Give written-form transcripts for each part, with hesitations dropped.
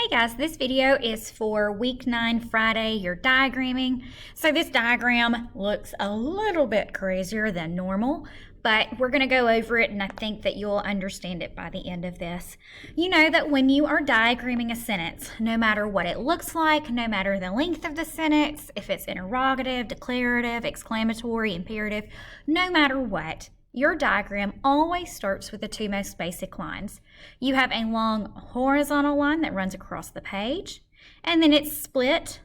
Hey guys, this video is for week 9 Friday, your diagramming. So this diagram looks a little bit crazier than normal, but we're going to go over it and I think that you'll understand it by the end of this. You know that when you are diagramming a sentence, no matter what it looks like, no matter the length of the sentence, if it's interrogative, declarative, exclamatory, imperative, no matter what, your diagram always starts with the two most basic lines. You have a long horizontal line that runs across the page, and then it's split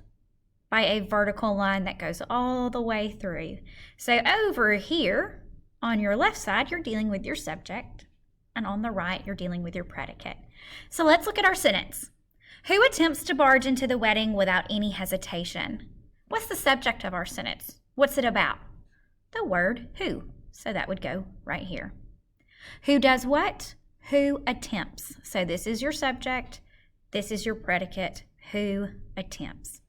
by a vertical line that goes all the way through. So over here, on your left side, you're dealing with your subject, and on the right, you're dealing with your predicate. So let's look at our sentence. Who attempts to barge into the wedding without any hesitation? What's the subject of our sentence? What's it about? The word who. So that would go right here. Who does what? Who attempts. So this is your subject. This is your predicate. Who attempts.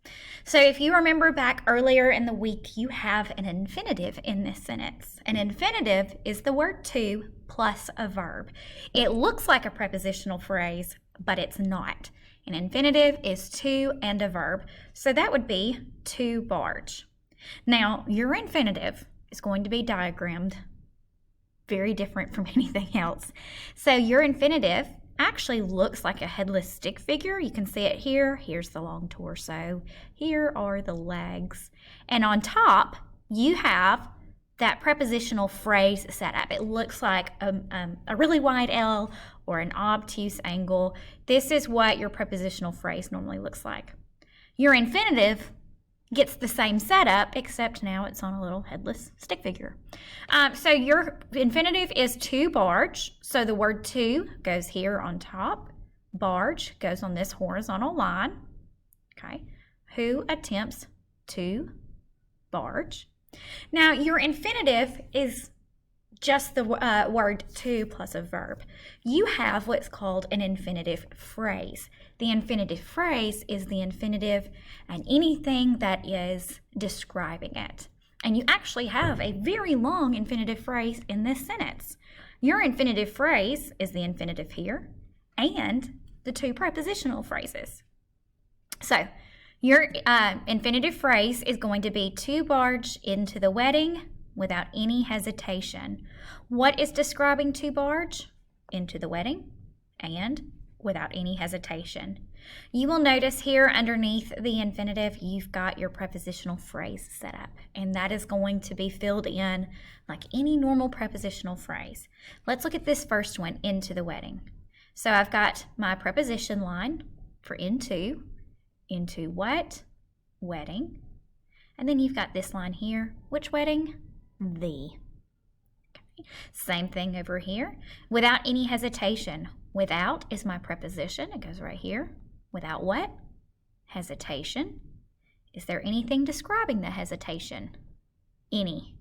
So if you remember back earlier in the week, you have an infinitive in this sentence. An infinitive is the word to plus a verb. It looks like a prepositional phrase, but it's not. An infinitive is to and a verb. So that would be to barge. Now, your infinitive is going to be diagrammed very different from anything else. So your infinitive actually looks like a headless stick figure. You can see it here. Here's the long torso. Here are the legs. And on top, you have that prepositional phrase set up. It looks like a really wide L or an obtuse angle. This is what your prepositional phrase normally looks like. Your infinitive gets the same setup, except now it's on a little headless stick figure. So your infinitive is to barge. So the word to goes here on top. Barge goes on this horizontal line. Okay. Who attempts to barge? Now your infinitive is just the word to plus a verb. You have what's called an infinitive phrase. The infinitive phrase is the infinitive and anything that is describing it. And you actually have a very long infinitive phrase in this sentence. Your infinitive phrase is the infinitive here and the two prepositional phrases. So your infinitive phrase is going to be to barge into the wedding without any hesitation. What is describing to barge? Into the wedding and without any hesitation. You will notice here underneath the infinitive, you've got your prepositional phrase set up, and that is going to be filled in like any normal prepositional phrase. Let's look at this first one, into the wedding. So I've got my preposition line for into what? Wedding. And then you've got this line here. Which wedding? The. Okay. Same thing over here. Without any hesitation. Without is my preposition. It goes right here. Without what? Hesitation. Is there anything describing the hesitation? Any.